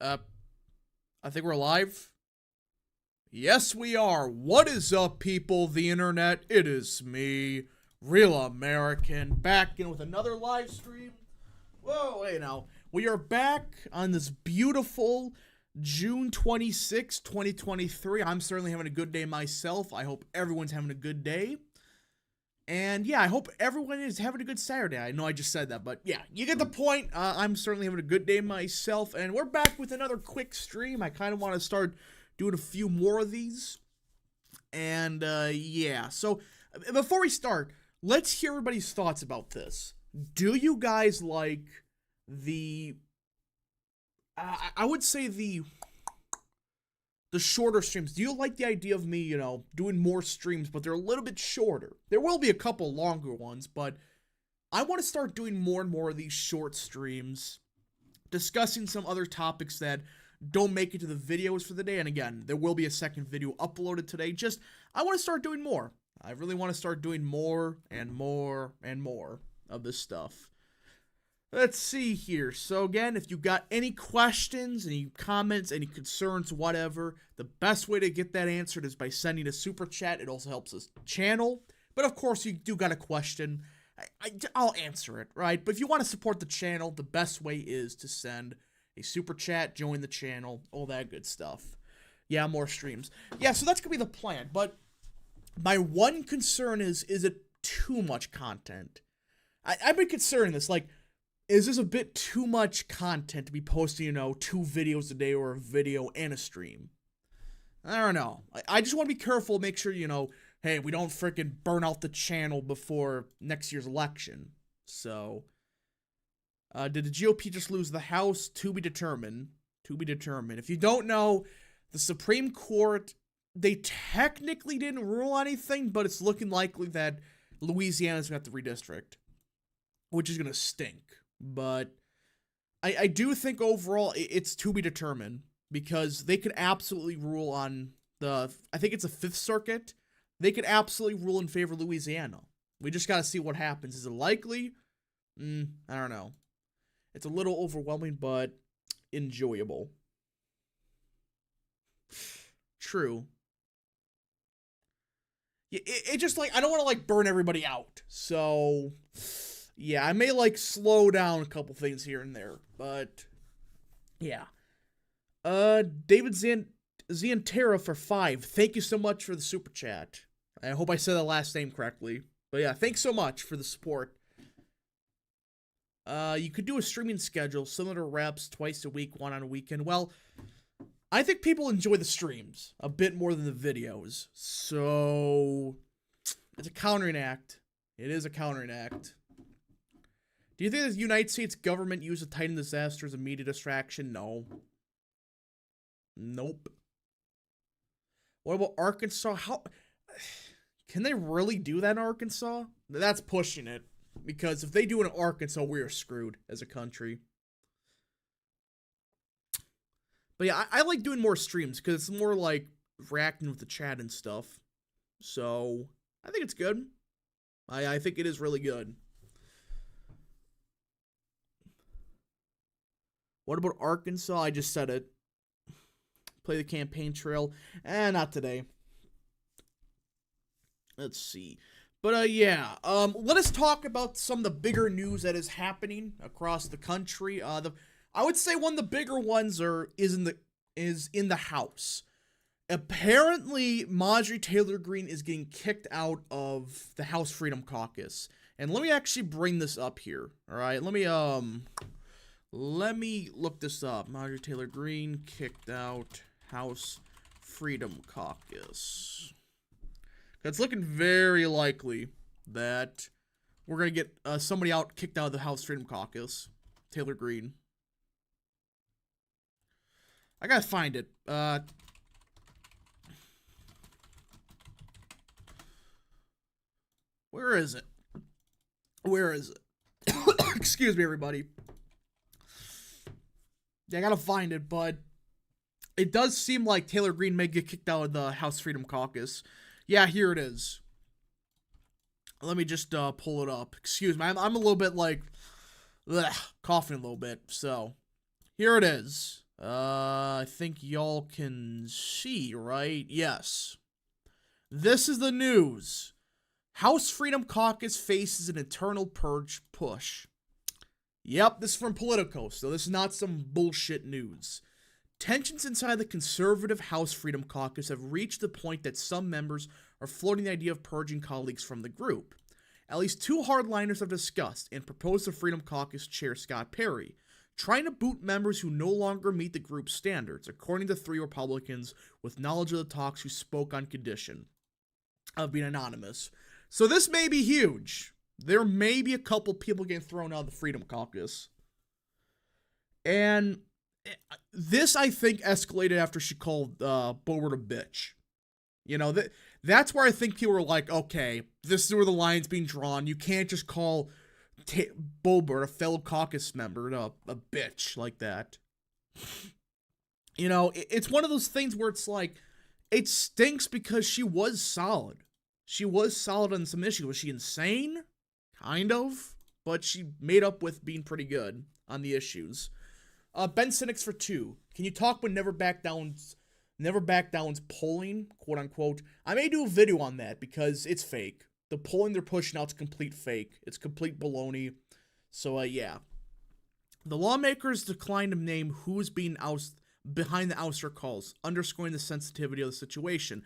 I think we're live. Yes, we are. What is up, people? The internet. It is me, Real American, back in with another live stream. Whoa, hey now. We are back on this beautiful June 26, 2023. I'm certainly having a good day myself. I hope everyone's having a good day. And yeah, I hope everyone is having a good Saturday. I know I just said that, but yeah, you get the point. I'm certainly having a good day myself. And we're back with another quick stream. I kind of want to start doing a few more of these. And yeah, so before we start, let's hear everybody's thoughts about this. Do you guys like the, I would say the shorter streams? Do you like the idea of me, doing more streams, but they're a little bit shorter? There will be a couple longer ones, but I want to start doing more and more of these short streams, discussing some other topics that don't make it to the videos for the day. And again, there will be a second video uploaded today. I want to start doing more. I really want to start doing more and more and more of this stuff. Let's see here. So again, if you got any questions, any comments, any concerns, whatever, the best way to get that answered is by sending a super chat. It also helps us channel. But of course, you do got a question, I'll answer it, right? But if you want to support the channel, the best way is to send a super chat, join the channel, all that good stuff. Yeah, more streams. Yeah, so that's going to be the plan. But my one concern is it too much content? I've been considering this, like, is this a bit too much content to be posting, 2 videos a day or a video and a stream? I don't know. I just want to be careful, make sure, hey, we don't freaking burn out the channel before next year's election. So, did the GOP just lose the House? To be determined. To be determined. If you don't know, the Supreme Court, they technically didn't rule anything, but it's looking likely that Louisiana's got the redistrict, which is going to stink. But I do think overall it's to be determined, because they could absolutely rule on I think it's a 5th Circuit. They could absolutely rule in favor of Louisiana. We just got to see what happens. Is it likely? I don't know. It's a little overwhelming, but enjoyable. True. It just, like, I don't want to, burn everybody out. So yeah, I may, slow down a couple things here and there, but yeah. David Ziantera for 5. Thank you so much for the super chat. I hope I said the last name correctly. But yeah, thanks so much for the support. You could do a streaming schedule similar to reps, twice a week, one on a weekend. Well, I think people enjoy the streams a bit more than the videos. So it's a countering act. It is a countering act. Do you think the United States government used a Titan disaster as a media distraction? No. Nope. What about Arkansas? How can they really do that in Arkansas? That's pushing it. Because if they do it in Arkansas, we are screwed as a country. But yeah, I like doing more streams because it's more like reacting with the chat and stuff. So I think it's good. I think it is really good. What about Arkansas? I just said it. Play the campaign trail. Not today. Let's see. But yeah, let us talk about some of the bigger news that is happening across the country. I would say one of the bigger ones is in the House. Apparently, Marjorie Taylor Greene is getting kicked out of the House Freedom Caucus. And let me actually bring this up here. All right, let me look this up. Marjorie Taylor Greene kicked out House Freedom Caucus. It's looking very likely that we're going to get somebody kicked out of the House Freedom Caucus. Taylor Greene. I gotta find it. Where is it? Where is it? Excuse me, everybody. Yeah, I gotta find it, but it does seem like Taylor Greene may get kicked out of the House Freedom Caucus. Yeah, here it is. Let me just pull it up. Excuse me, I'm a little bit coughing a little bit. So, here it is. I think y'all can see, right? Yes. This is the news. House Freedom Caucus faces an internal purge push. Yep, this is from Politico, so this is not some bullshit news. Tensions inside the conservative House Freedom Caucus have reached the point that some members are floating the idea of purging colleagues from the group. At least two hardliners have discussed and proposed to Freedom Caucus Chair Scott Perry, trying to boot members who no longer meet the group's standards, according to three Republicans with knowledge of the talks who spoke on condition of being anonymous. So this may be huge. There may be a couple people getting thrown out of the Freedom Caucus. And this, I think, escalated after she called Boebert a bitch. You know, that's where I think people were like, okay, this is where the line's being drawn. You can't just call Boebert, a fellow caucus member, a bitch like that. You know, it's one of those things where it's like, it stinks because she was solid. She was solid on some issues. Was she insane? Kind of. But she made up with being pretty good on the issues. Ben Sinnix for 2. Can you talk when Never Back Down's polling, quote unquote? I may do a video on that because it's fake. The polling they're pushing out is complete fake. It's complete baloney. So, yeah. The lawmakers declined to name who's being ousted behind the ouster calls, underscoring the sensitivity of the situation.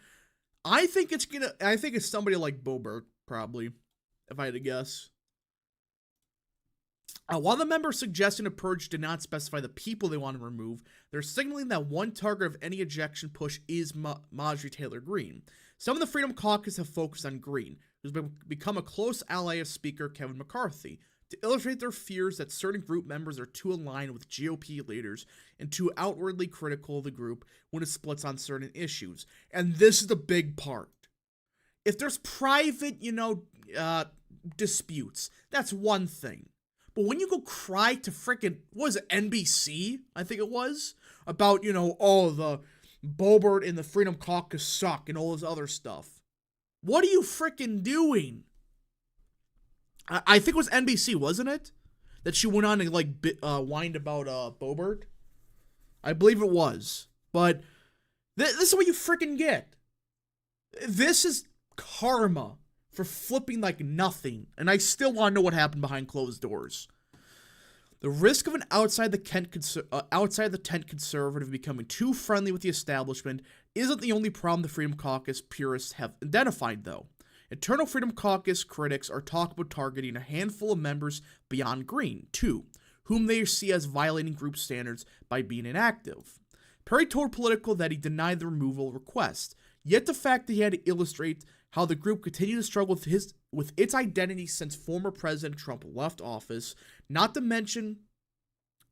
I think it's somebody like Boebert, probably, if I had to guess. While the members suggesting a purge did not specify the people they want to remove, they're signaling that one target of any ejection push is Marjorie Taylor Greene. Some of the Freedom Caucus have focused on Greene, who's become a close ally of Speaker Kevin McCarthy, to illustrate their fears that certain group members are too aligned with GOP leaders and too outwardly critical of the group when it splits on certain issues. And this is the big part. If there's private, disputes, that's one thing. But when you go cry to frickin', what was it, NBC, I think it was, about, the Boebert and the Freedom Caucus suck and all this other stuff. What are you frickin' doing? I think it was NBC, wasn't it? That she went on and, whined about, Boebert? I believe it was. But this is what you frickin' get. This is karma for flipping like nothing, and I still want to know what happened behind closed doors. The risk of an outside the tent conservative becoming too friendly with the establishment isn't the only problem the Freedom Caucus purists have identified, though. Internal Freedom Caucus critics are talking about targeting a handful of members beyond Greene, too, whom they see as violating group standards by being inactive. Perry told Politico that he denied the removal request, yet the fact that he had to illustrate how the group continued to struggle with its identity since former President Trump left office, not to mention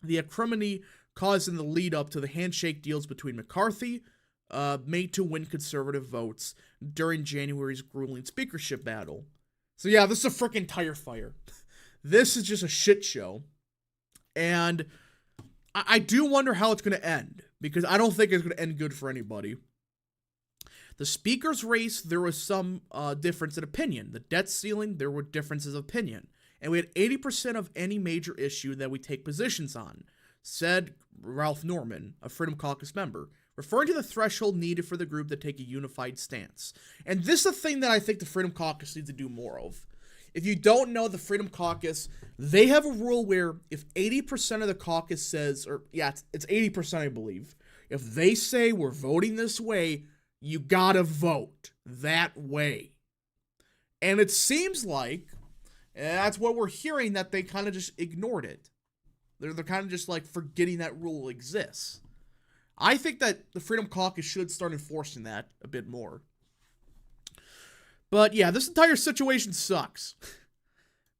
the acrimony caused in the lead-up to the handshake deals between McCarthy, made to win conservative votes during January's grueling speakership battle. So yeah, this is a freaking tire fire. This is just a shit show. And I do wonder how it's going to end, because I don't think it's going to end good for anybody. The speaker's race, there was some difference in opinion. The debt ceiling, there were differences of opinion. And we had 80% of any major issue that we take positions on, said Ralph Norman, a Freedom Caucus member, referring to the threshold needed for the group to take a unified stance. And this is the thing that I think the Freedom Caucus needs to do more of. If you don't know the Freedom Caucus, they have a rule where if 80% of the caucus says, it's 80% I believe, if they say we're voting this way, you gotta vote that way. And it seems like, that's what we're hearing, that they kind of just ignored it. They're kind of just like forgetting that rule exists. I think that the Freedom Caucus should start enforcing that a bit more. But yeah, this entire situation sucks.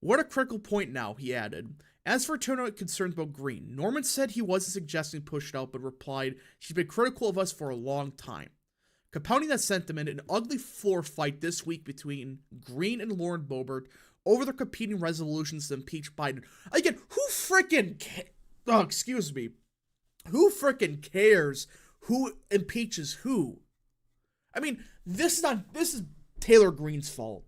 What a critical point now, he added. As for turnout concerns about Greene, Norman said he wasn't suggesting push it out, but replied, she's been critical of us for a long time. Compounding that sentiment, an ugly floor fight this week between Greene and Lauren Boebert over the competing resolutions to impeach Biden. Again, who frickin' who frickin' cares who impeaches who? I mean, this is Taylor Greene's fault.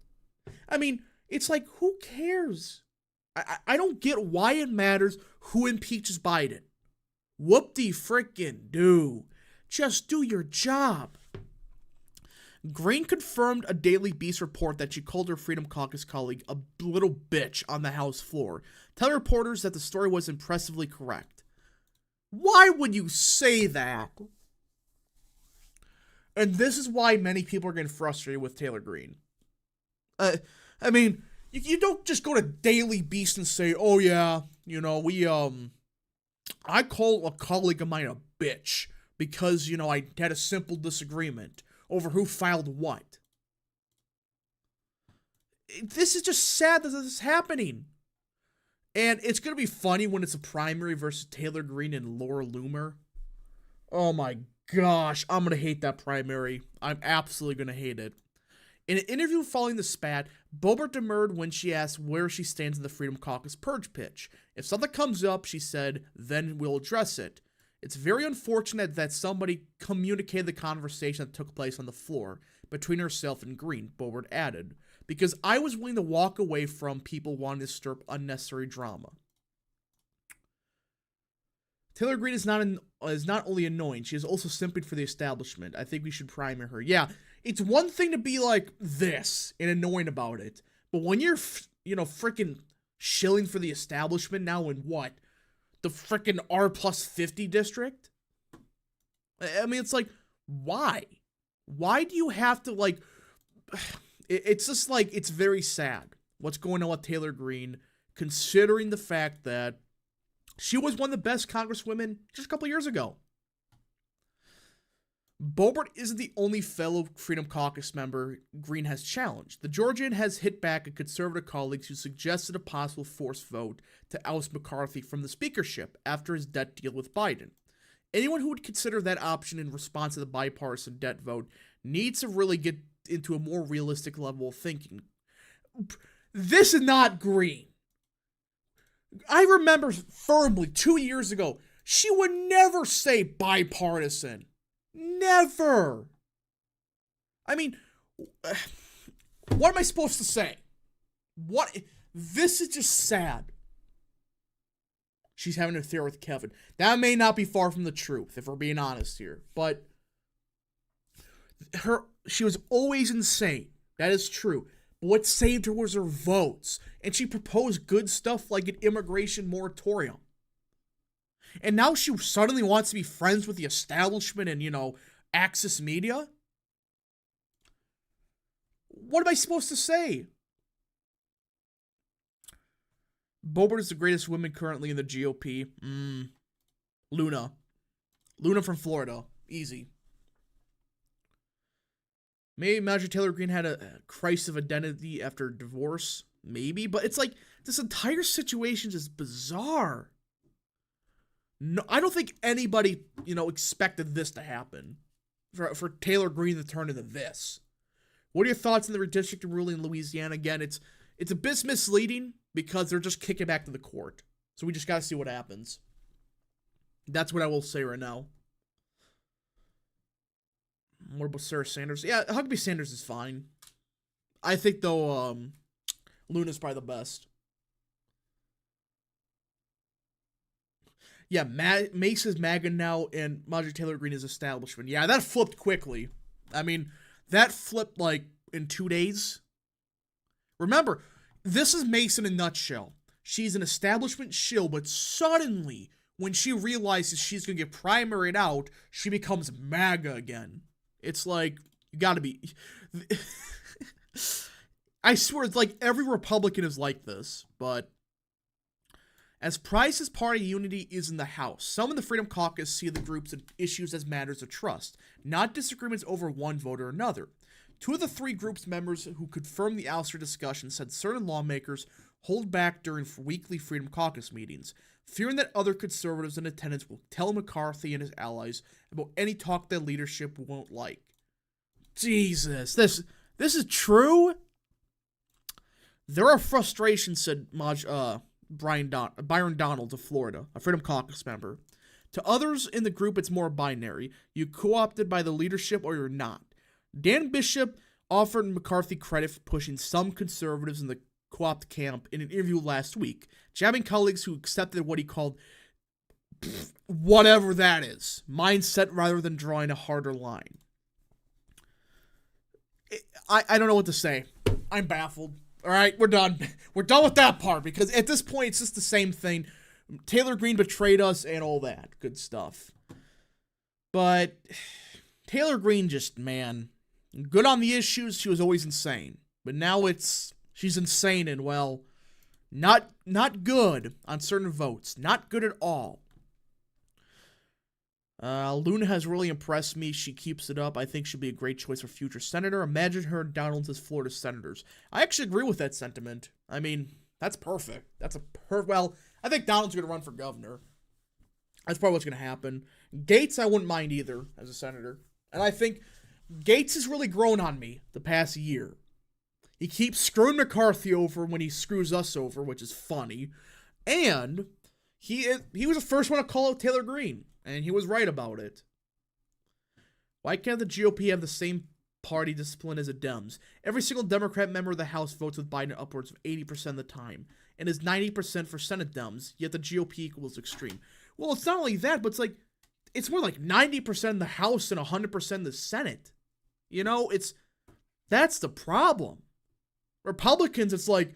I mean, it's like, who cares? I don't get why it matters who impeaches Biden. Whoop-de-frickin-do. Just do your job. Green confirmed a Daily Beast report that she called her Freedom Caucus colleague a little bitch on the House floor, telling reporters that the story was impressively correct. Why would you say that? And this is why many people are getting frustrated with Taylor Greene. I mean, you don't just go to Daily Beast and say, oh yeah, you know, I call a colleague of mine a bitch because, you know, I had a simple disagreement over who filed what. This is just sad that this is happening. And it's going to be funny when it's a primary versus Taylor Greene and Laura Loomer. Oh my gosh, I'm going to hate that primary. I'm absolutely going to hate it. In an interview following the spat, Boebert demurred when she asked where she stands in the Freedom Caucus purge pitch. If something comes up, she said, then we'll address it. It's very unfortunate that somebody communicated the conversation that took place on the floor between herself and Greene, Boebert added, because I was willing to walk away from people wanting to stir up unnecessary drama. Taylor Greene is not only annoying, she is also simping for the establishment. I think we should primary her. Yeah, it's one thing to be like this and annoying about it, but when you're, freaking shilling for the establishment now in what? The freaking R+50 district? I mean, it's like, why? Why do you have to, like, it's just like, it's very sad what's going on with Taylor Greene, considering the fact that she was one of the best congresswomen just a couple years ago. Boebert isn't the only fellow Freedom Caucus member Greene has challenged. The Georgian has hit back at conservative colleagues who suggested a possible forced vote to oust McCarthy from the speakership after his debt deal with Biden. Anyone who would consider that option in response to the bipartisan debt vote needs to really get into a more realistic level of thinking. This is not Greene. I remember firmly 2 years ago, she would never say bipartisan. Never. I mean, what am I supposed to say? What? This is just sad. She's having an affair with Kevin. That may not be far from the truth, if we're being honest here. But she was always insane. That is true. But what saved her was her votes. And she proposed good stuff like an immigration moratorium. And now she suddenly wants to be friends with the establishment and, Access Media? What am I supposed to say? Boebert is the greatest woman currently in the GOP. Luna. Luna from Florida. Easy. Maybe Marjorie Taylor Greene had a crisis of identity after divorce. Maybe. But it's like, this entire situation is bizarre. No, I don't think anybody, expected this to happen. For Taylor Greene to turn into this. What are your thoughts on the redistricting ruling in Louisiana? Again, it's a bit misleading because they're just kicking back to the court. So we just got to see what happens. That's what I will say right now. What about Sarah Sanders? Yeah, Huckabee Sanders is fine. I think, though, Luna's probably the best. Yeah, Mace is MAGA now, and Marjorie Taylor Greene is establishment. Yeah, that flipped quickly. I mean, that flipped, in 2 days. Remember, this is Mace in a nutshell. She's an establishment shill, but suddenly, when she realizes she's going to get primaried out, she becomes MAGA again. It's like, you gotta be... I swear, it's like every Republican is like this, but... As Price's party unity is in the House, some in the Freedom Caucus see the group's issues as matters of trust, not disagreements over one vote or another. Two of the three groups' members who confirmed the ouster discussion said certain lawmakers hold back during weekly Freedom Caucus meetings, fearing that other conservatives in attendance will tell McCarthy and his allies about any talk their leadership won't like. Jesus, this is true? There are frustrations, said Byron Donald of Florida, a Freedom Caucus member. To others in the group, it's more binary. You co-opted by the leadership or you're not. Dan Bishop offered McCarthy credit for pushing some conservatives in the co-opt camp in an interview last week, jabbing colleagues who accepted what he called whatever that is. Mindset rather than drawing a harder line. I don't know what to say. I'm baffled. All right, we're done. We're done with that part because at this point, it's just the same thing. Taylor Greene betrayed us and all that good stuff. But Taylor Greene just, man, good on the issues. She was always insane. But now she's insane and, well, not good on certain votes. Not good at all. Luna has really impressed me. She keeps it up. I think she'll be a great choice for future senator. Imagine her and Donald as Florida senators. I actually agree with that sentiment. I mean, that's perfect. Well, I think Donald's going to run for governor. That's probably what's going to happen. Gates, I wouldn't mind either as a senator. And I think Gates has really grown on me the past year. He keeps screwing McCarthy over when he screws us over, which is funny. And he was the first one to call out Taylor Greene. And he was right about it. Why can't the GOP have the same party discipline as the Dems? Every single Democrat member of the House votes with Biden upwards of 80% of the time, and is 90% for Senate Dems, yet the GOP equals extreme. Well, it's not only that, but it's more like 90% in the House and 100% in the Senate. You know, that's the problem. Republicans, it's like,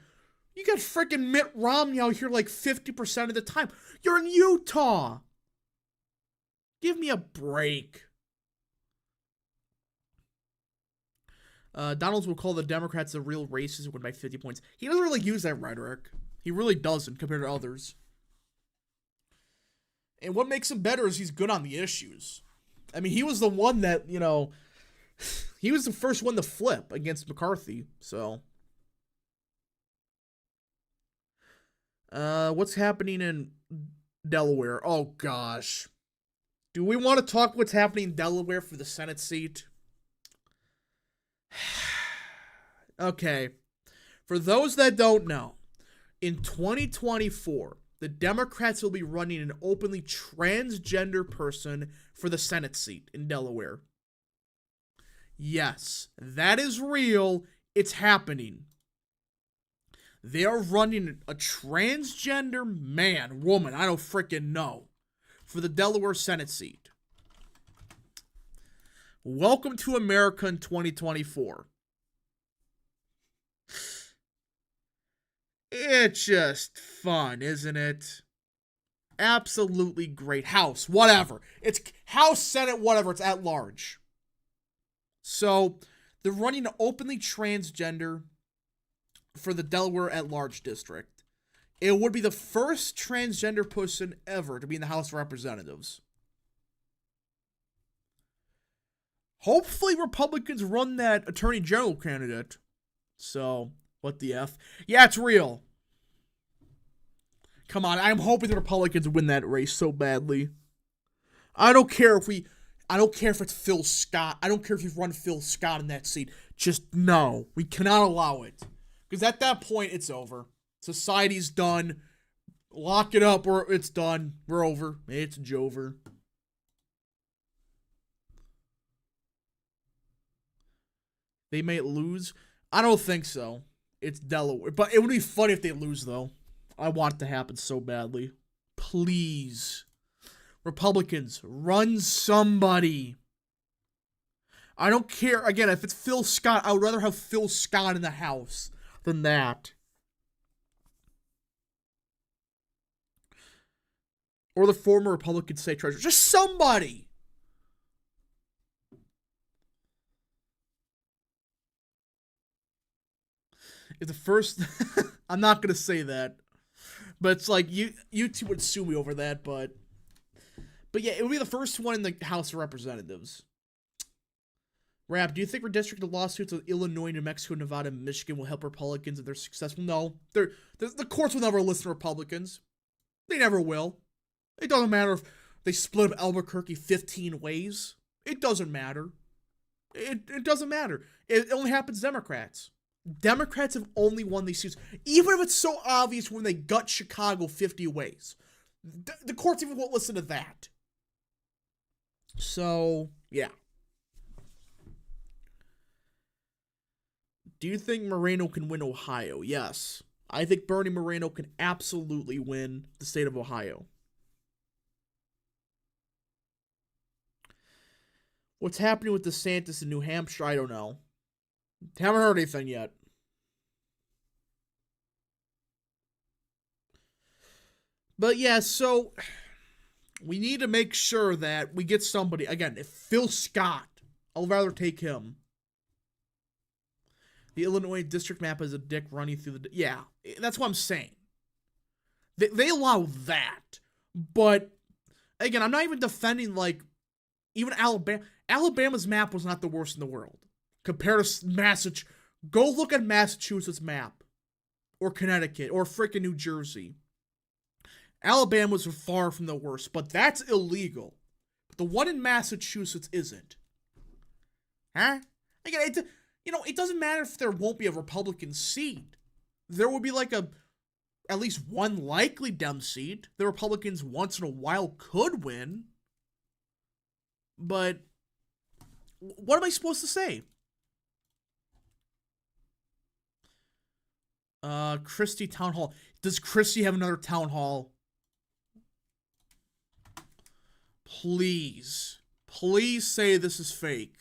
you got freaking Mitt Romney out here like 50% of the time. You're in Utah. Give me a break. Donalds will call the Democrats the real racists and win by 50 points. He doesn't really use that rhetoric. He really doesn't compared to others. And what makes him better is he's good on the issues. I mean, he was the one that, he was the first one to flip against McCarthy. So, what's happening in Delaware? Oh, gosh. Do we want to talk what's happening in Delaware for the Senate seat? Okay. For those that don't know, in 2024, the Democrats will be running an openly transgender person for the Senate seat in Delaware. Yes, that is real. It's happening. They are running a transgender man, woman, I don't freaking know, for the Delaware Senate seat. Welcome to America in 2024. It's just fun, isn't it? Absolutely great. House, whatever. It's House, Senate, whatever. It's at large. So, they're running an openly transgender for the Delaware at large district. It would be the first transgender person ever to be in the House of Representatives. Hopefully Republicans run that Attorney General candidate. So, what the F? Yeah, it's real. Come on, I'm hoping the Republicans win that race so badly. I don't care if it's Phil Scott. I don't care if you run Phil Scott in that seat. Just no. We cannot allow it. Because at that point, it's over. Society's done. Lock it up or it's done. We're over. It's Jover. They may lose. I don't think so. It's Delaware. But it would be funny if they lose, though. I want it to happen so badly. Please. Republicans, run somebody. I don't care. Again, if it's Phil Scott, I would rather have Phil Scott in the House than that. Or the former Republican state treasurer. Just somebody. If the first... I'm not going to say that. But it's like, you two would sue me over that, but yeah, it would be the first one in the House of Representatives. Rap, do you think redistricting lawsuits with Illinois, New Mexico, Nevada, and Michigan will help Republicans if they're successful? No. The courts will never listen to Republicans. They never will. It doesn't matter if they split up Albuquerque 15 ways. It doesn't matter. It doesn't matter. It only happens to Democrats. Democrats have only won these suits. Even if it's so obvious when they gut Chicago 50 ways. The courts even won't listen to that. So, yeah. Do you think Moreno can win Ohio? Yes. I think Bernie Moreno can absolutely win the state of Ohio. What's happening with DeSantis in New Hampshire? I don't know. Haven't heard anything yet. But yeah, so we need to make sure that we get somebody. Again, if Phil Scott, I'll rather take him. The Illinois district map has a dick running through the... Yeah, that's what I'm saying. They allow that. But, again, I'm not even defending, like, even Alabama. Alabama's map was not the worst in the world. Compared to Massachusetts. Go look at Massachusetts' map. Or Connecticut. Or frickin' New Jersey. Alabama was far from the worst. But that's illegal. But the one in Massachusetts isn't. Huh? Again, it doesn't matter if there won't be a Republican seat. There will be like at least one likely Dem seat. The Republicans once in a while could win. But what am I supposed to say? Christie Town Hall. Does Christie have another town hall? Please. Please say this is fake.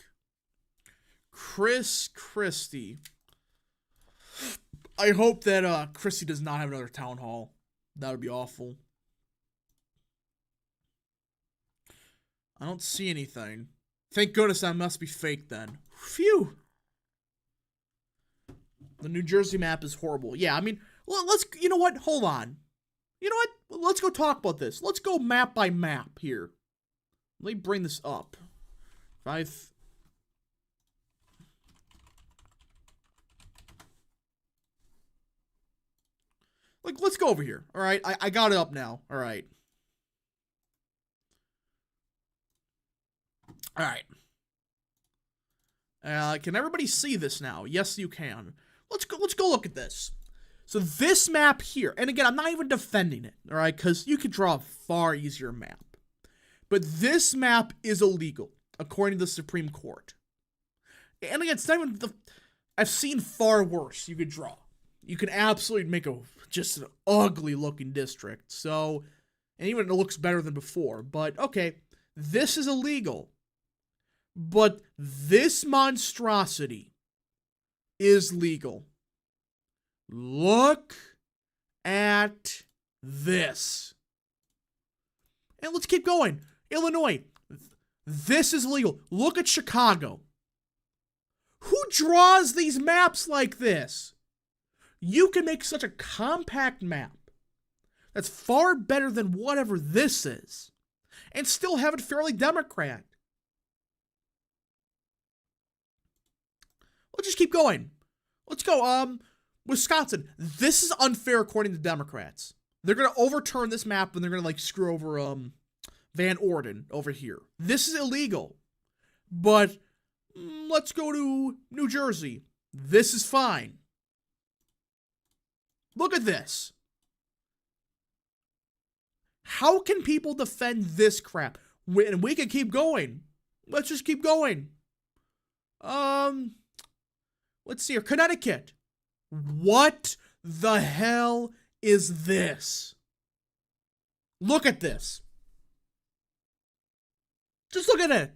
Chris Christie. I hope that Christie does not have another town hall. That would be awful. I don't see anything. Thank goodness that must be fake then. Phew. The New Jersey map is horrible. Yeah, I mean, let's, you know what? Hold on. You know what? Let's go talk about this. Let's go map by map here. Let me bring this up. Like, let's go over here. All right, I got it up now. All right. All right. Can everybody see this now? Yes, you can. Let's go look at this. So this map here, and again, I'm not even defending it, all right, because you could draw a far easier map. But this map is illegal, according to the Supreme Court. And again, it's not even I've seen far worse you could draw. You could absolutely make just an ugly looking district. So, and even it looks better than before. But, okay, this is illegal. But this monstrosity is legal. Look at this. And let's keep going. Illinois. This is legal. Look at Chicago. Who draws these maps like this? You can make such a compact map that's far better than whatever this is and still have it fairly Democrat. Let's just keep going. Let's go. Wisconsin. This is unfair according to Democrats. They're going to overturn this map and they're going to like screw over Van Orden over here. This is illegal. But let's go to New Jersey. This is fine. Look at this. How can people defend this crap? And we can keep going. Let's just keep going. Let's see here. Connecticut. What the hell is this? Look at this. Just look at it.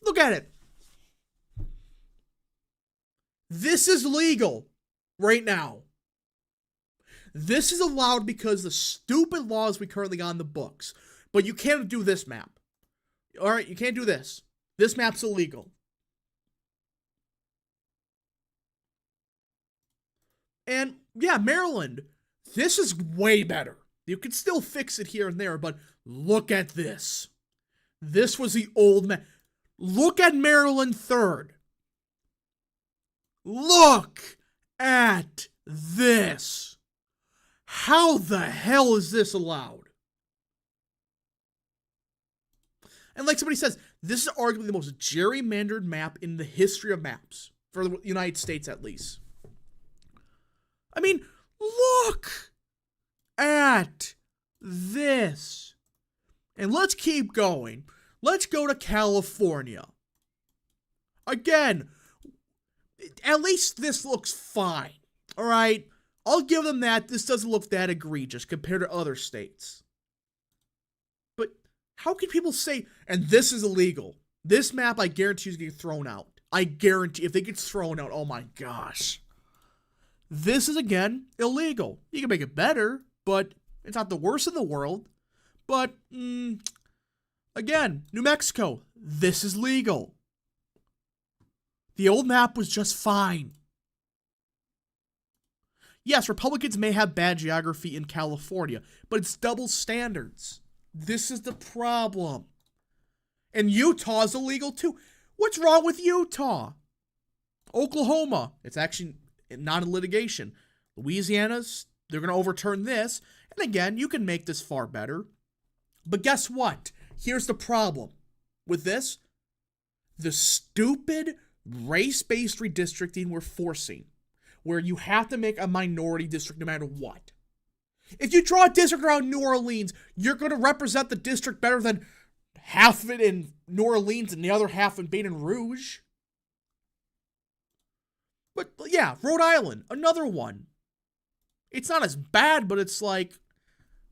Look at it. This is legal right now. This is allowed because the stupid laws we currently got in the books. But you can't do this map. Alright, you can't do this. This map's illegal. And, yeah, Maryland. This is way better. You can still fix it here and there, but look at this. This was the old map. Look at Maryland 3rd. Look at this. How the hell is this allowed? And like somebody says, this is arguably the most gerrymandered map in the history of maps. For the United States, at least. I mean, look at this. And let's keep going. Let's go to California. Again, at least this looks fine. All right? I'll give them that. This doesn't look that egregious compared to other states. But how can people say, and this is illegal? This map, I guarantee, is getting thrown out. I guarantee, if it gets thrown out, oh my gosh. This is, again, illegal. You can make it better, but it's not the worst in the world. But, again, New Mexico, this is legal. The old map was just fine. Yes, Republicans may have bad geography in California, but it's double standards. This is the problem. And Utah is illegal too. What's wrong with Utah? Oklahoma, it's actually not in litigation. Louisiana's, they're going to overturn this. And again, you can make this far better. But guess what? Here's the problem with this. The stupid race-based redistricting we're forcing, where you have to make a minority district no matter what. If you draw a district around New Orleans, you're going to represent the district better than half of it in New Orleans and the other half in Baton Rouge. But yeah, Rhode Island, another one. It's not as bad, but it's like,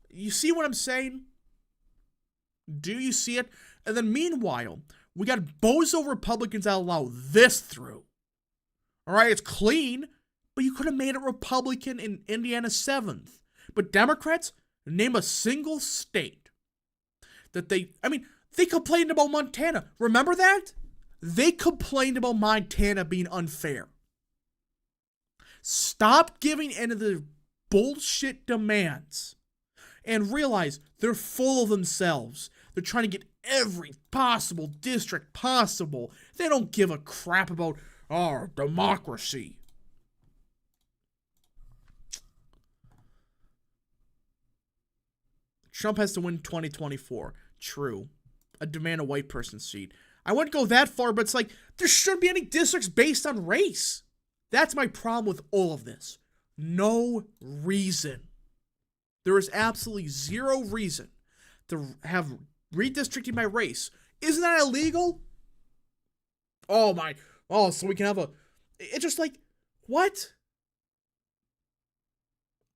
you see what I'm saying? Do you see it? And then meanwhile, we got bozo Republicans that allow this through. All right, it's clean, but you could have made it Republican in Indiana 7th. But Democrats, name a single state that they complained about Montana. Remember that? They complained about Montana being unfair. Stop giving in to the bullshit demands and realize they're full of themselves. They're trying to get every possible district possible. They don't give a crap about our democracy. Trump has to win 2024. True. I demand a white person's seat. I wouldn't go that far, but it's like, there shouldn't be any districts based on race. That's my problem with all of this. No reason. There is absolutely zero reason to have redistricting by race. Isn't that illegal? So we can have it's just like, what?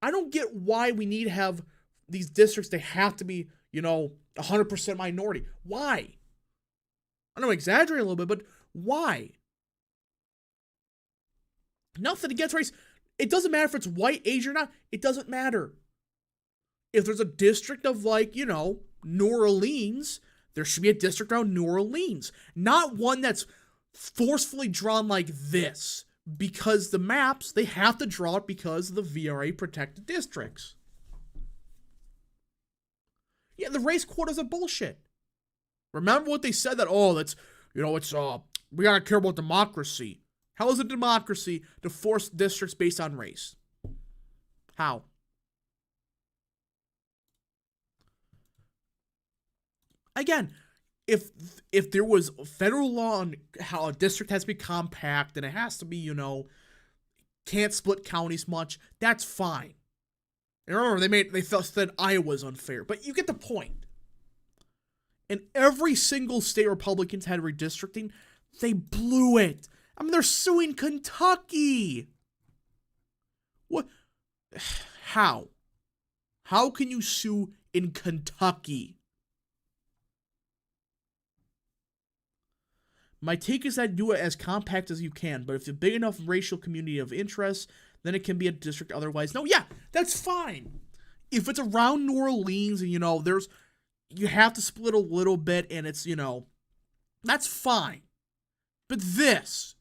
I don't get why we need to have these districts. They have to be, 100% minority. Why? I know I'm exaggerating a little bit, but why? Nothing against race. It doesn't matter if it's white, Asian or not. It doesn't matter. If there's a district of New Orleans, there should be a district around New Orleans. Not one that's forcefully drawn like this. Because the maps, they have to draw it because of the VRA protected districts. Yeah, the race quotas are bullshit. Remember what they said that, we gotta care about democracy. How is it democracy to force districts based on race? How? Again, if there was federal law on how a district has to be compact and it has to be, can't split counties much, that's fine. And remember, they said Iowa's unfair, but you get the point. And every single state Republicans had redistricting, they blew it. They're suing Kentucky. What? How? How can you sue in Kentucky? My take is that do it as compact as you can, but if it's a big enough racial community of interest, then it can be a district otherwise. No, yeah, that's fine. If it's around New Orleans and, you have to split a little bit and it's, that's fine. But this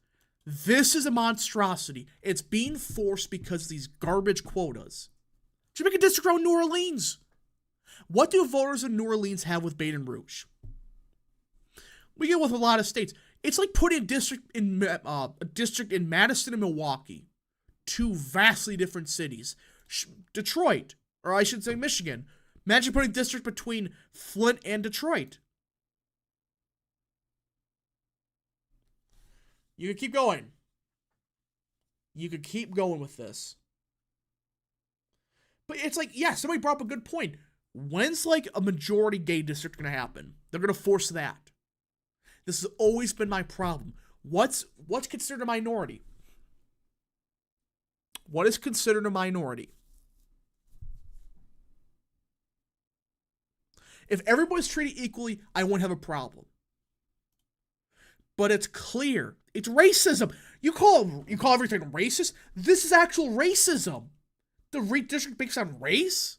is a monstrosity. It's being forced because of these garbage quotas. Should make a district around New Orleans. What do voters in New Orleans have with Baton Rouge? We get with a lot of states. It's like putting a district in Madison and Milwaukee, two vastly different cities. Detroit, or I should say Michigan. Imagine putting a district between Flint and Detroit. You could keep going. You could keep going with this. But it's like, yeah, somebody brought up a good point. When's a majority gay district going to happen? They're going to force that. This has always been my problem. What's considered a minority? What is considered a minority? If everybody's treated equally, I won't have a problem. but it's clear. It's racism. You call everything racist? This is actual racism. The redistricting based on race?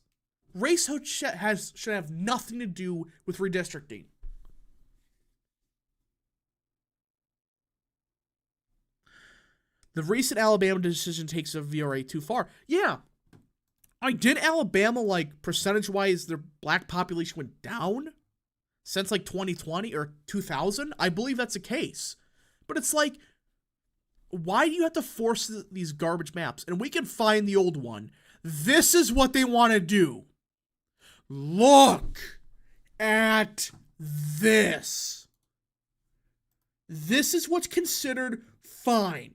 Race should have nothing to do with redistricting. The recent Alabama decision takes a VRA too far. Yeah. Did Alabama, like, percentage-wise, their black population went down since, like, 2020 or 2000? I believe that's the case. But it's like, why do you have to force these garbage maps? And we can find the old one. This is what they want to do. Look at this. This is what's considered fine.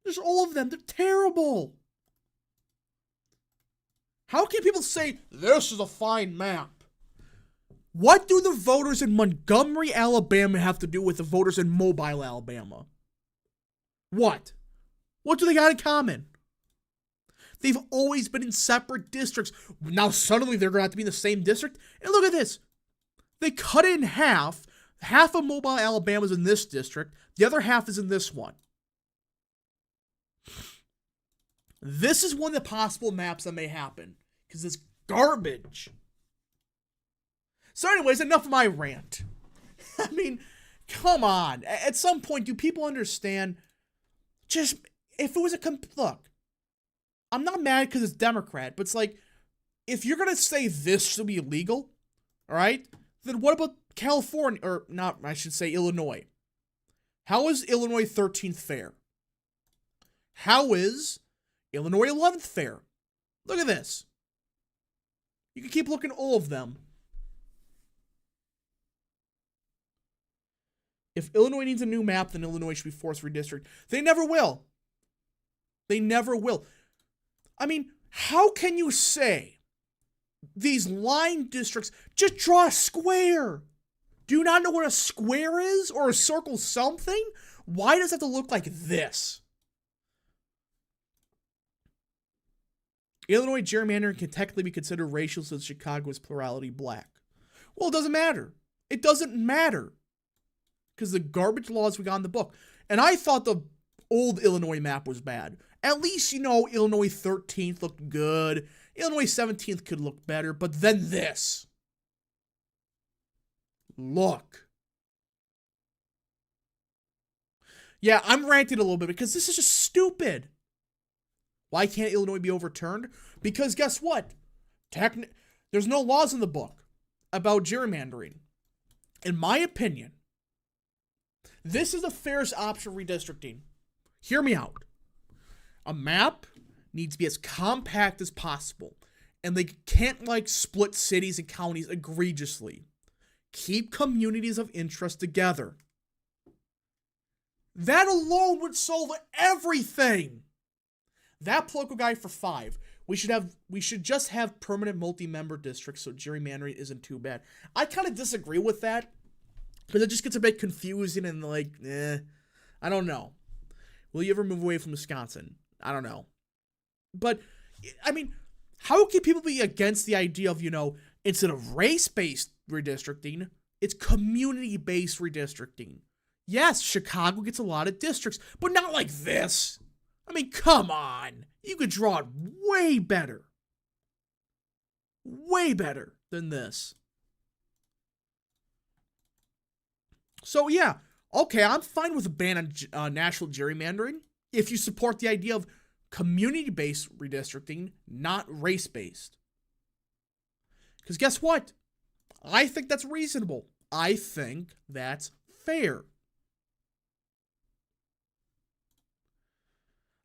There's all of them. They're terrible. How can people say, this is a fine map? What do the voters in Montgomery, Alabama have to do with the voters in Mobile, Alabama? What? What do they got in common? They've always been in separate districts. Now suddenly they're going to have to be in the same district? And look at this. They cut it in half. Half of Mobile, Alabama is in this district. The other half is in this one. This is one of the possible maps that may happen. Because it's garbage. So anyways, enough of my rant. I mean, come on. At some point, do people understand? Just, if it was look, I'm not mad because it's Democrat, but it's like, if you're going to say this should be illegal, all right, then what about California, or not, I should say Illinois? How is Illinois 13th fair? How is Illinois 11th fair? Look at this. You can keep looking at all of them. If Illinois needs a new map, then Illinois should be forced to redistrict. They never will. They never will. I mean, how can you say these line districts, just draw a square? Do you not know what a square is? Or a circle something? Why does it have to look like this? Illinois gerrymandering can technically be considered racial since Chicago is plurality black. Well, it doesn't matter. It doesn't matter. Because the garbage laws we got in the book. And I thought the old Illinois map was bad. At least, Illinois 13th looked good. Illinois 17th could look better. But then this. Look. Yeah, I'm ranting a little bit because this is just stupid. Why can't Illinois be overturned? Because guess what? There's no laws in the book about gerrymandering. In my opinion, this is the fairest option for redistricting. Hear me out. A map needs to be as compact as possible. And they can't, split cities and counties egregiously. Keep communities of interest together. That alone would solve everything. That political guide for 5. We should just have permanent multi-member districts so gerrymandering isn't too bad. I kind of disagree with that. Because it just gets a bit confusing and I don't know. Will you ever move away from Wisconsin? I don't know. But, I mean, how can people be against the idea of, instead of race-based redistricting, it's community-based redistricting? Yes, Chicago gets a lot of districts, but not like this. I mean, come on. You could draw it way better. Way better than this. So, yeah. Okay, I'm fine with a ban on national gerrymandering if you support the idea of community-based redistricting, not race-based. Because guess what? I think that's reasonable. I think that's fair.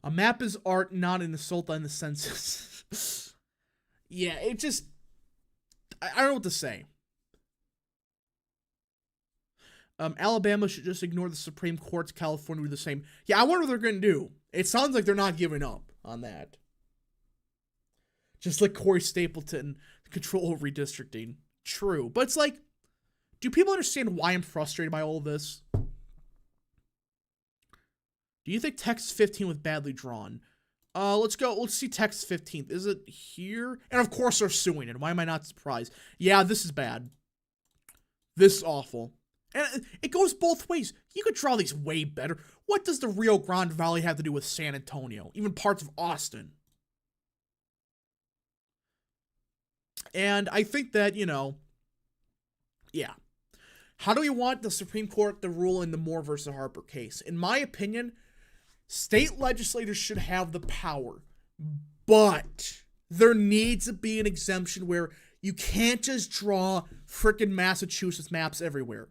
A map is art, not an assault on the census. Yeah, it just... I don't know what to say. Alabama should just ignore the Supreme Court's California do the same. Yeah, I wonder what they're going to do. It sounds like they're not giving up on that. Just like Corey Stapleton, control redistricting. True. But it's like, do people understand why I'm frustrated by all of this? Do you think text 15 was badly drawn? Let's go. Let's see text 15th. Is it here? And of course they're suing it. Why am I not surprised? Yeah, this is bad. This is awful. And it goes both ways. You could draw these way better. What does the Rio Grande Valley have to do with San Antonio? Even parts of Austin. And I think that, yeah. How do we want the Supreme Court to rule in the Moore versus Harper case? In my opinion, state legislators should have the power, but there needs to be an exemption where you can't just draw frickin' Massachusetts maps everywhere.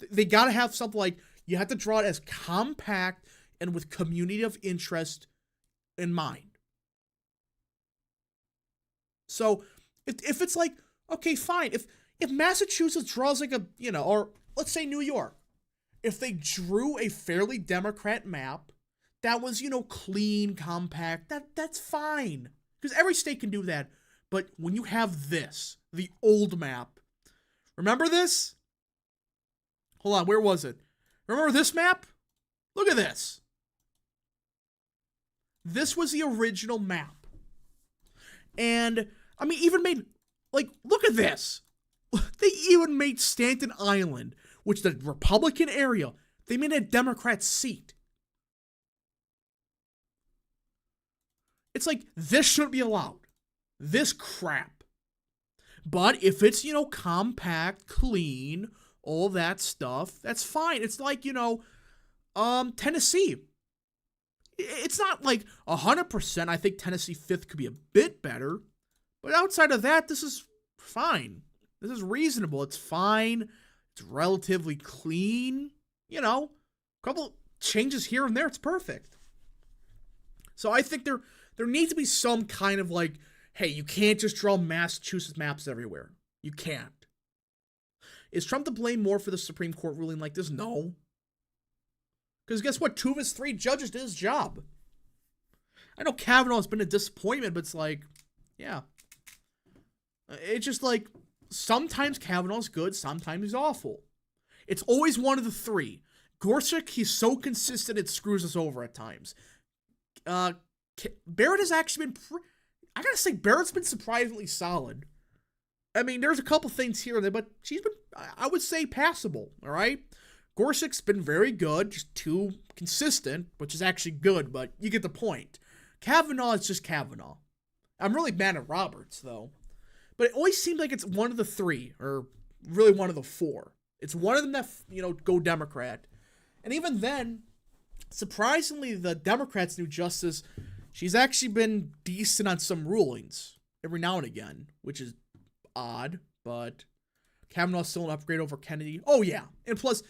They gotta have something like, you have to draw it as compact and with community of interest in mind. So, if it's like, okay, fine, if Massachusetts draws like a, or let's say New York, if they drew a fairly Democrat map that was, clean, compact, that's fine. Because every state can do that. But when you have this, the old map, remember this? Hold on, where was it? Remember this map? Look at this. This was the original map. And, even made, look at this. They even made Staten Island, which is the Republican area, they made a Democrat seat. It's like, this shouldn't be allowed. This crap. But if it's, compact, clean, all that stuff, that's fine. It's like, Tennessee. It's not like 100%. I think Tennessee 5th could be a bit better. But outside of that, this is fine. This is reasonable. It's fine. It's relatively clean. A couple changes here and there. It's perfect. So I think there needs to be some kind of like, hey, you can't just draw Massachusetts maps everywhere. You can't. Is Trump to blame more for the Supreme Court ruling like this? No. Because guess what? 2 of his 3 judges did his job. I know Kavanaugh's been a disappointment, but it's like, yeah. It's just like, sometimes Kavanaugh's good, sometimes he's awful. It's always one of the 3. Gorsuch, he's so consistent it screws us over at times. Barrett has actually been, I gotta say, Barrett's been surprisingly solid. There's a couple things here and there, but she's been, I would say, passable, all right? Gorsuch's been very good, just too consistent, which is actually good, but you get the point. Kavanaugh is just Kavanaugh. I'm really mad at Roberts, though. But it always seems like it's one of the 3, or really one of the 4. It's one of them that, go Democrat. And even then, surprisingly, the Democrats' new justice, she's actually been decent on some rulings every now and again, which is odd, but Kavanaugh's still an upgrade over Kennedy. Oh, yeah. And plus,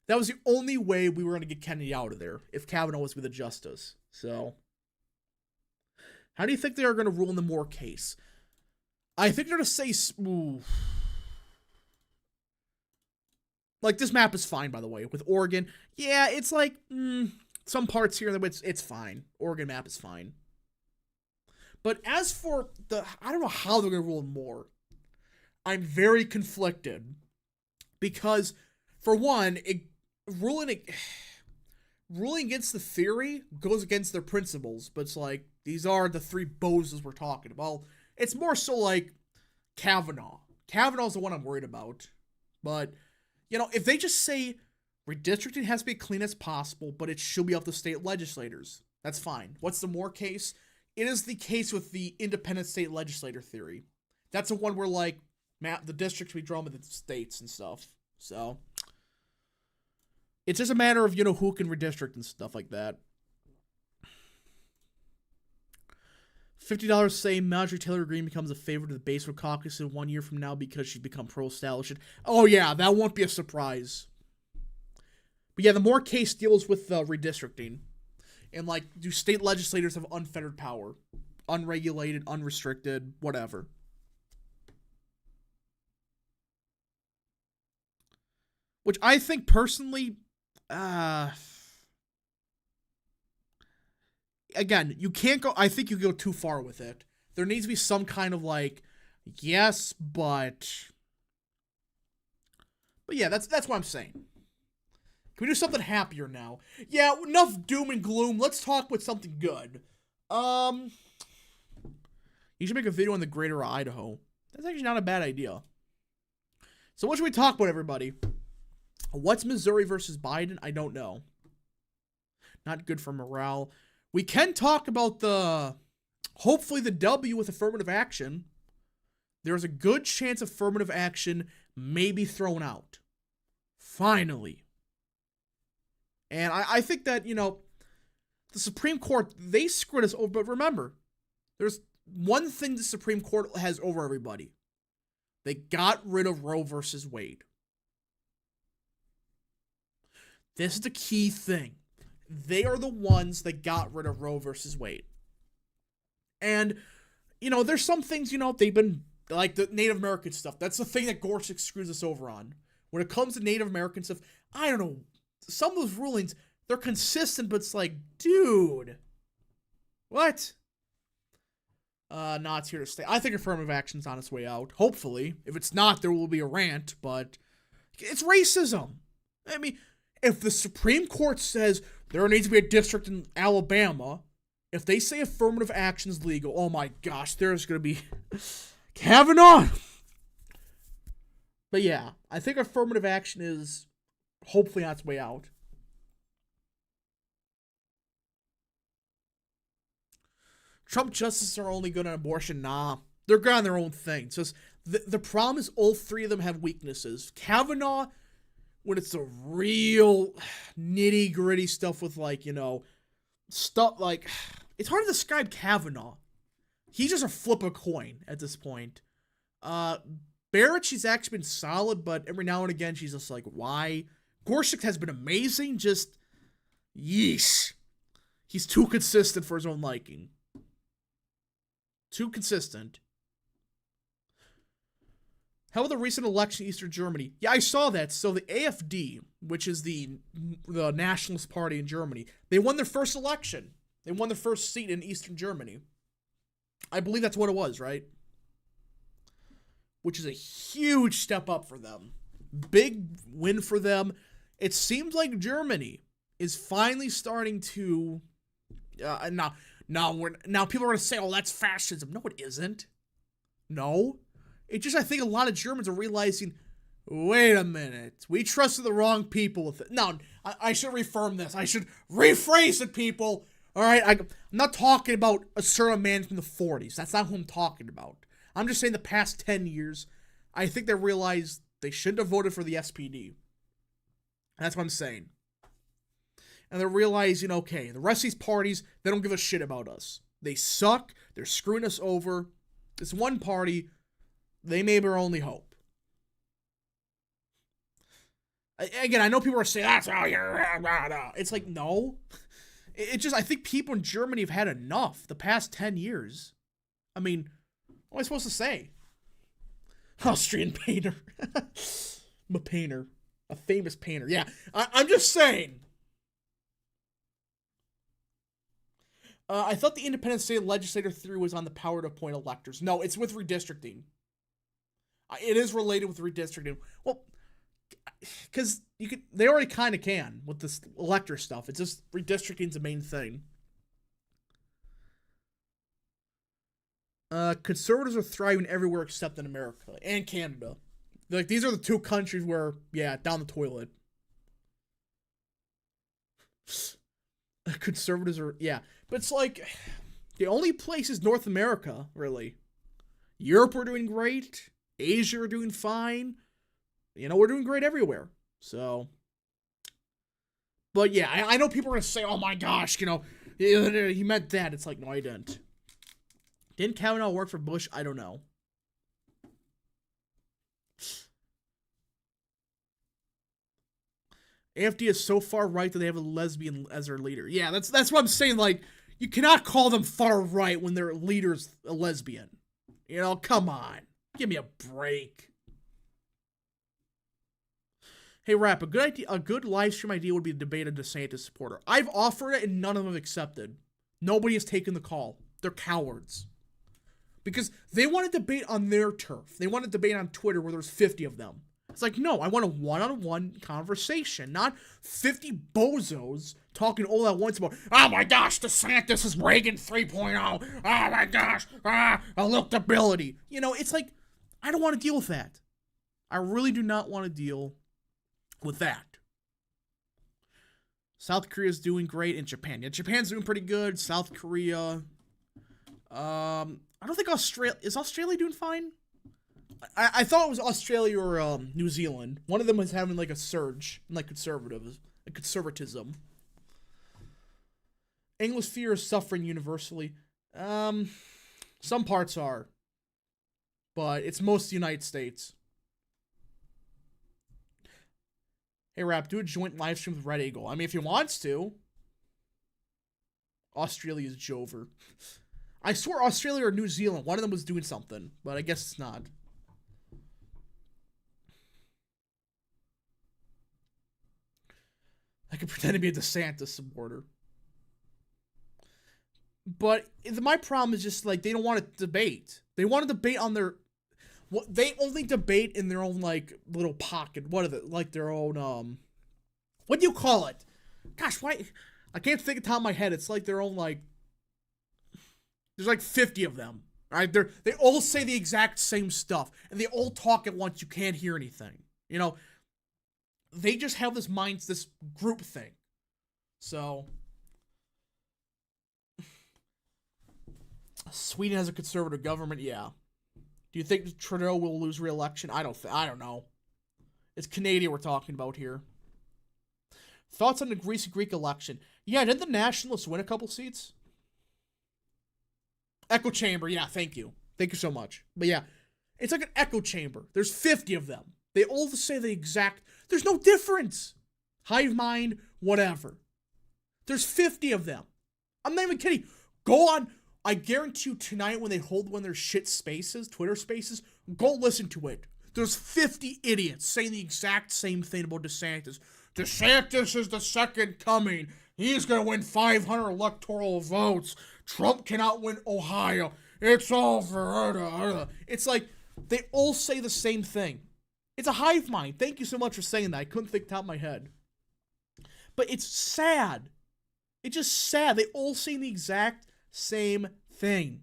that was the only way we were going to get Kennedy out of there, if Kavanaugh was with the justice. So, how do you think they are going to rule in the Moore case? I think they're going to say, ooh. Like, this map is fine, by the way. With Oregon, yeah, it's like, some parts here, but it's fine. Oregon map is fine. But as for I don't know how they're going to rule in Moore. I'm very conflicted. Because, for one, ruling against the theory goes against their principles. But it's like, these are the 3 Boses we're talking about. Well, it's more so like Kavanaugh. Kavanaugh's the one I'm worried about. But, if they just say redistricting has to be clean as possible, but it should be up to state legislators, that's fine. What's the Moore case? It is the case with the independent state legislator theory. That's the one where, like, the districts we draw with the states and stuff. So, it's just a matter of, who can redistrict and stuff like that. $50 say Marjorie Taylor Greene becomes a favorite of the base for caucus in 1 year from now because she's become pro-establishment. Oh, yeah, that won't be a surprise. But yeah, the Moore case deals with redistricting. And, like, do state legislators have unfettered power? Unregulated, unrestricted, whatever. Which I think, personally, again, you can't go, I think you go too far with it. There needs to be some kind of, like, yes, but yeah, that's what I'm saying. Can we do something happier now? Yeah, enough doom and gloom. Let's talk with something good. You should make a video on the greater Idaho. That's actually not a bad idea. So what should we talk about, everybody? What's Missouri versus Biden? I don't know. Not good for morale. We can talk about hopefully the W with affirmative action. There's a good chance affirmative action may be thrown out. Finally. And I think that, the Supreme Court, they screwed us over. But remember, there's one thing the Supreme Court has over everybody. They got rid of Roe versus Wade. This is the key thing. They are the ones that got rid of Roe versus Wade. And, there's some things, they've been, like the Native American stuff. That's the thing that Gorsuch screws us over on. When it comes to Native American stuff, I don't know. Some of those rulings, they're consistent, but it's like, dude. What? It's here to stay. I think affirmative action's on its way out. Hopefully. If it's not, there will be a rant, but it's racism. I mean, if the Supreme Court says there needs to be a district in Alabama, if they say affirmative action's legal, oh my gosh, there's going to be Kavanaugh. But yeah, I think affirmative action is hopefully on its way out. Trump justices are only good on abortion. Nah, they're good on their own thing. So the problem is all three of them have weaknesses. Kavanaugh, when it's the real nitty gritty stuff with stuff like, it's hard to describe Kavanaugh. He's just a flip a coin at this point. Barrett, she's actually been solid, but every now and again she's just like, why? Gorsuch has been amazing, just yeesh. He's too consistent for his own liking. Too consistent. How about the recent election in Eastern Germany? Yeah, I saw that. So the AfD, which is the Nationalist Party in Germany, they won their first election. They won their first seat in Eastern Germany. I believe that's what it was, right? Which is a huge step up for them. Big win for them. It seems like Germany is finally starting to... Now people are going to say, oh, that's fascism. No, it isn't. No. It's just I think a lot of Germans are realizing, wait a minute. We trusted the wrong people with it. No, I should refirm this. I should rephrase it, people. All right? I'm not talking about a certain man from the 40s. That's not who I'm talking about. I'm just saying the past 10 years, I think they realized they shouldn't have voted for the SPD. That's what I'm saying. And they're realizing, okay, the rest of these parties, they don't give a shit about us. They suck. They're screwing us over. This one party, they may be our only hope. Again, I know people are saying, that's how you're... It's like, no. It just, I think people in Germany have had enough the past 10 years. I mean, what am I supposed to say? Austrian painter. I'm a painter. A famous painter. Yeah, I'm just saying. I thought the independent state legislature theory was on the power to appoint electors. No, it's with redistricting. It is related with redistricting. Well, because they already kind of can with this elector stuff. It's just redistricting's the main thing. Conservatives are thriving everywhere except in America and Canada. Like, these are the two countries where, yeah, down the toilet. Conservatives are, yeah. But it's like, the only place is North America, really. Europe, we're doing great. Asia, we're doing fine. We're doing great everywhere. So, but yeah, I know people are going to say, oh my gosh, he meant that. It's like, no, I didn't. Didn't Kavanaugh work for Bush? I don't know. AfD is so far right that they have a lesbian as their leader. Yeah, that's what I'm saying. Like, you cannot call them far right when their leader's a lesbian. Come on. Give me a break. Hey, Rap, a good live stream idea would be to debate a DeSantis supporter. I've offered it and none of them have accepted. Nobody has taken the call. They're cowards. Because they want to debate on their turf. They want to debate on Twitter where there's 50 of them. It's like, no, I want a one-on-one conversation, not 50 bozos talking all at once about, oh my gosh, DeSantis is Reagan 3.0. Oh my gosh, electability. It's like, I don't want to deal with that. I really do not want to deal with that. South Korea's doing great, and Japan. Yeah, Japan's doing pretty good. South Korea. I don't think Australia is Australia doing fine. I thought it was Australia or New Zealand. One of them was having like a surge in like conservatism. Anglosphere is suffering universally. Some parts are, but it's most the United States. Hey, Rap, do a joint live stream with Red Eagle. I mean, if he wants to. Australia's Jover. I swore Australia or New Zealand. One of them was doing something, but I guess it's not. I could pretend to be a DeSantis supporter. But my problem is just like they don't want to debate. They want to debate on their. They only debate in their own like little pocket. What are they like their own What do you call it? Gosh, why? I can't think of the top of my head. It's like their own like. There's like 50 of them. Right? They all say the exact same stuff, and they all talk at once. You can't hear anything. You know. They just have this group thing. So. Sweden has a conservative government, yeah. Do you think Trudeau will lose re-election? I don't know. It's Canada we're talking about here. Thoughts on the Greek election? Yeah, didn't the Nationalists win a couple seats? Echo chamber, yeah, thank you. Thank you so much. But yeah, it's like an echo chamber. There's 50 of them. They all say the exact... There's no difference. Hive mind, whatever. There's 50 of them. I'm not even kidding. Go on... I guarantee you tonight when they hold one of their shit spaces, Twitter spaces, go listen to it. There's 50 idiots saying the exact same thing about DeSantis. DeSantis is the second coming. He's going to win 500 electoral votes. Trump cannot win Ohio. It's over. It's like they all say the same thing. It's a hive mind. Thank you so much for saying that. I couldn't think top of my head. But it's sad. It's just sad. They all say the exact same thing.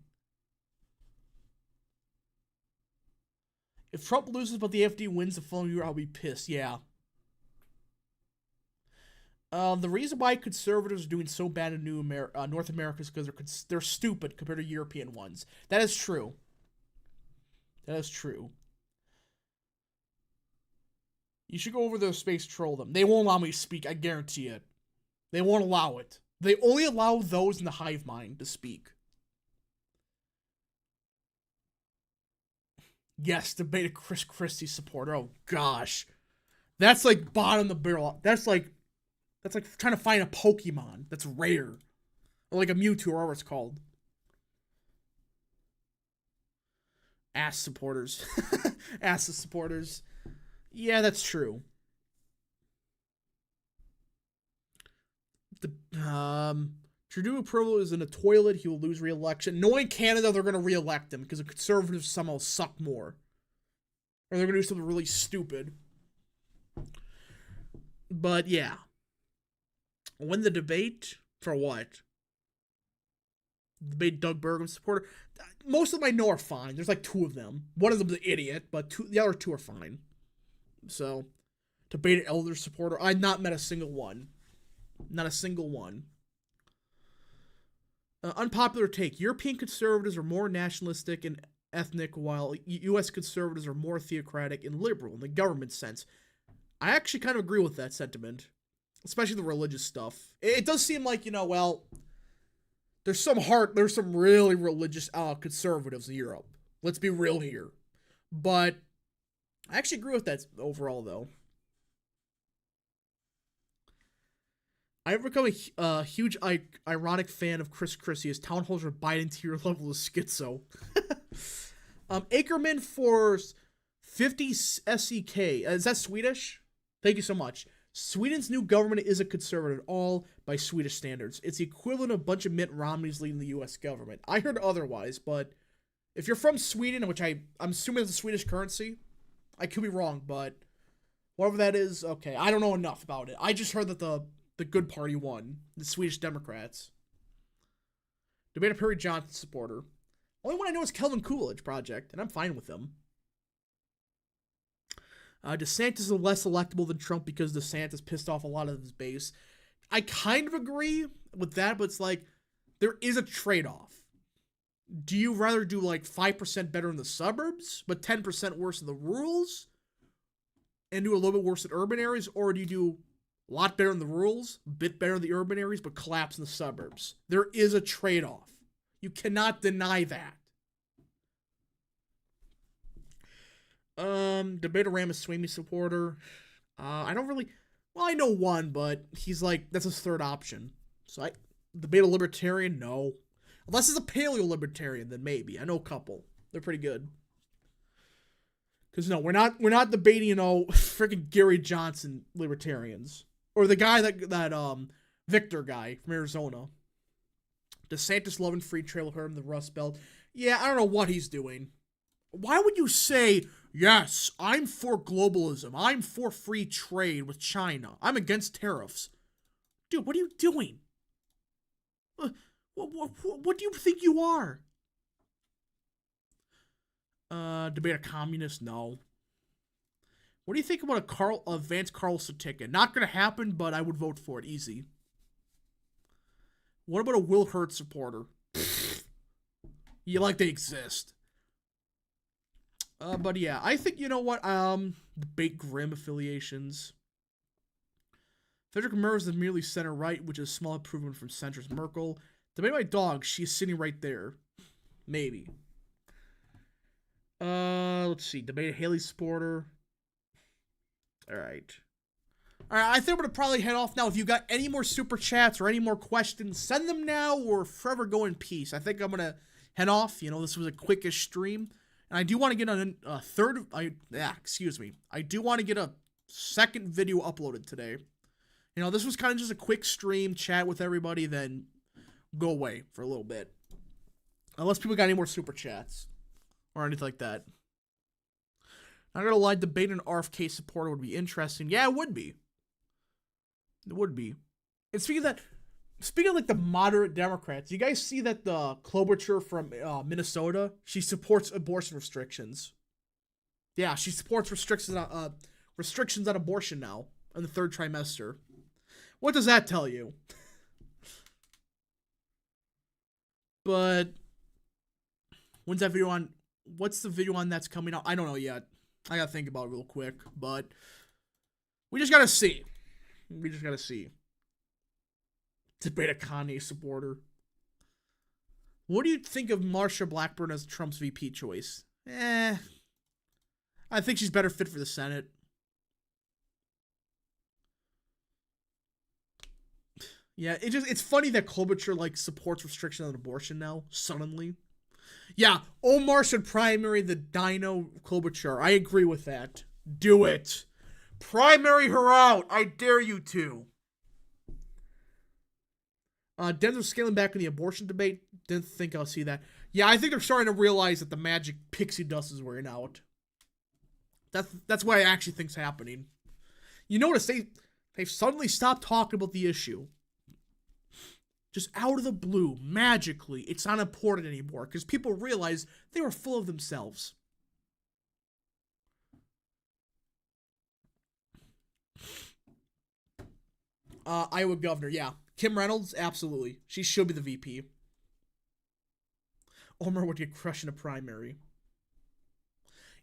If Trump loses but the AfD wins the following year, I'll be pissed. Yeah. The reason why conservatives are doing so bad in North America is because they're stupid compared to European ones. That is true. That is true. You should go over their space, troll them. They won't allow me to speak, I guarantee it. They won't allow it. They only allow those in the hive mind to speak. Yes, debate a Chris Christie supporter. Oh gosh. That's like bottom of the barrel. That's like trying to find a Pokemon that's rare. Or like a Mewtwo or whatever it's called. Ass supporters. Ass supporters. Yeah, that's true. Trudeau approval is in a toilet. He will lose re-election. Knowing Canada, they're going to re-elect him because the Conservatives somehow suck more. Or they're going to do something really stupid. But yeah. Win the debate? For what? Debate Doug Burgum supporter? Most of them I know are fine. There's like 2 of them. One of them's an idiot, but the other 2 are fine. So, debate an elder supporter. I've not met a single one. Not a single one. Unpopular take. European conservatives are more nationalistic and ethnic, while U.S. conservatives are more theocratic and liberal in the government sense. I actually kind of agree with that sentiment. Especially the religious stuff. It does seem like, well, there's some really religious conservatives in Europe. Let's be real here. But I actually agree with that overall, though. I've become a huge ironic fan of Chris Christie. His town halls are Biden tier level of schizo. Ackerman for 50 SEK. Is that Swedish? Thank you so much. Sweden's new government isn't conservative at all by Swedish standards. It's the equivalent of a bunch of Mitt Romneys leading the U.S. government. I heard otherwise, but if you're from Sweden, which I'm assuming is the Swedish currency, I could be wrong, but whatever that is, okay. I don't know enough about it. I just heard that the good party won. The Swedish Democrats. Debate a Perry Johnson supporter. Only one I know is Kelvin Coolidge Project, and I'm fine with them. DeSantis is less electable than Trump because DeSantis pissed off a lot of his base. I kind of agree with that, but it's like, there is a trade-off. Do you rather do like 5% better in the suburbs, but 10% worse in the rurals, and do a little bit worse in urban areas, or do you do a lot better in the rurals, a bit better in the urban areas, but collapse in the suburbs? There is a trade-off. You cannot deny that. Debater Ram is Swamy supporter. I don't really... Well, I know one, but he's like, that's his third option. So debate a libertarian? No. Unless it's a paleo-libertarian, then maybe. I know a couple. They're pretty good. Because no, we're not debating, freaking Gary Johnson libertarians. Or the guy that Victor guy from Arizona. DeSantis loving free trade will hurt him, the Rust Belt. Yeah, I don't know what he's doing. Why would you say, yes, I'm for globalism. I'm for free trade with China. I'm against tariffs. Dude, what are you doing? What do you think you are? Debate a communist? No. What do you think about a Vance Carlson ticket? Not gonna happen, but I would vote for it. Easy. What about a Will Hurt supporter? You like they exist. But yeah, I think, you know what? Debate Grimm affiliations. Frederick Merz is merely center-right, which is a small improvement from centrist Merkel. Debate my dog. She's sitting right there. Maybe. Let's see. Debate Haley Sporter. Alright. I think we're going to probably head off now. If you got any more super chats or any more questions, send them now or forever go in peace. I think I'm going to head off. This was a quickish stream. And I do want to get a third... I do want to get a second video uploaded today. This was kind of just a quick stream, chat with everybody, then go away for a little bit. Unless people got any more super chats or anything like that. Not gonna lie, debate an RFK supporter would be interesting. Yeah, it would be. It would be. And speaking of like the moderate Democrats, you guys see that the Klobuchar from Minnesota, she supports abortion restrictions. Yeah, she supports restrictions on abortion now in the third trimester. What does that tell you? But when's that video on? What's the video on that's coming out? I don't know yet. I gotta think about it real quick, but we just gotta see. Debate a Kanye supporter. What do you think of Marsha Blackburn as Trump's VP choice? I think she's better fit for the Senate. Yeah, it's funny that Klobuchar supports restriction on abortion now, suddenly. Yeah, Omar should primary the Dino Klobuchar. I agree with that. Do it. Primary her out. I dare you to. Denver's scaling back in the abortion debate. Didn't think I'll see that. Yeah, I think they're starting to realize that the magic pixie dust is wearing out. That's what I actually think's happening. You notice they've suddenly stopped talking about the issue. Just out of the blue, magically, it's not important anymore because people realize they were full of themselves. Iowa governor, yeah. Kim Reynolds, absolutely. She should be the VP. Omar would get crushed in a primary.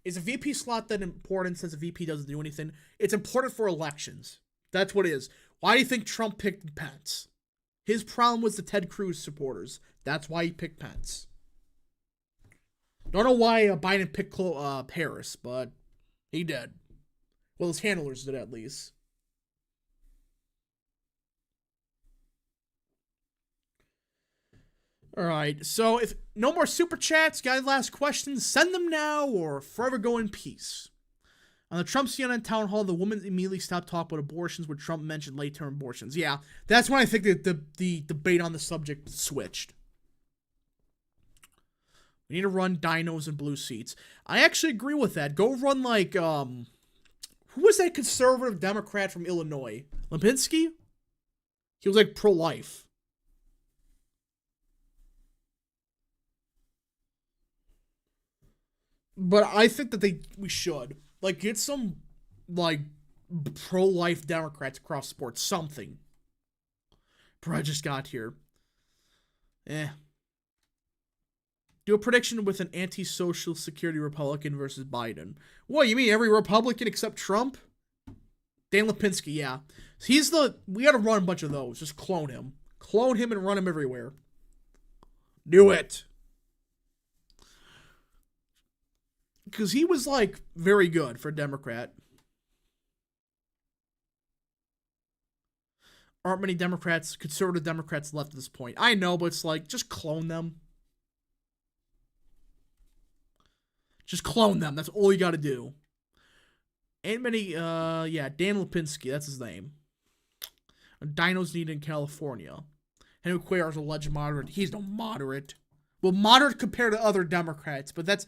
Is a VP slot that important since a VP doesn't do anything? It's important for elections. That's what it is. Why do you think Trump picked Pence? His problem was the Ted Cruz supporters. That's why he picked Pence. Don't know why Biden picked Harris, but he did. Well, his handlers did at least. Alright, so if no more super chats, guys, last questions, send them now or forever go in peace. On the Trump CNN town hall, the woman immediately stopped talking about abortions when Trump mentioned late-term abortions. Yeah, that's when I think that the debate on the subject switched. We need to run dinos and blue seats. I actually agree with that. Go run who was that conservative Democrat from Illinois? Lipinski? He was pro-life. But I think that we should. Get some like, pro-life Democrats across sports. Something. Bro, I just got here. Do a prediction with an anti-social security Republican versus Biden. What, you mean every Republican except Trump? Dan Lipinski, yeah. We gotta run a bunch of those. Just clone him. Clone him and run him everywhere. Do it. Because he was, like, very good for a Democrat. Aren't many Democrats, conservative Democrats left at this point. I know, but it's like, just clone them. Just clone them. That's all you gotta do. Ain't many, yeah, Dan Lipinski, that's his name. Dinos needed in California. Henry Cuellar's alleged moderate. He's no moderate. Well, moderate compared to other Democrats, but that's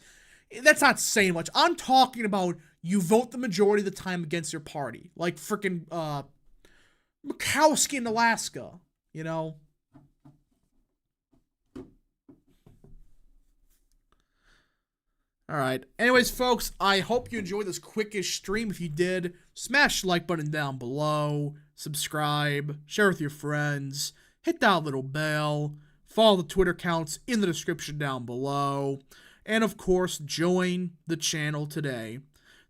not saying much. I'm talking about you vote the majority of the time against your party. Like freaking, Mikowski in Alaska, you know? Alright, anyways, folks, I hope you enjoyed this quickish stream. If you did, smash the like button down below, subscribe, share with your friends, hit that little bell, follow the Twitter accounts in the description down below, and of course, join the channel today.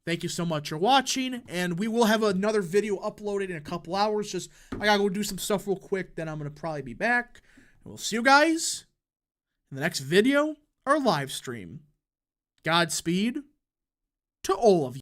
Thank you so much for watching, and we will have another video uploaded in a couple hours. I gotta go do some stuff real quick, then I'm gonna probably be back. And we'll see you guys in the next video or live stream. Godspeed to all of you.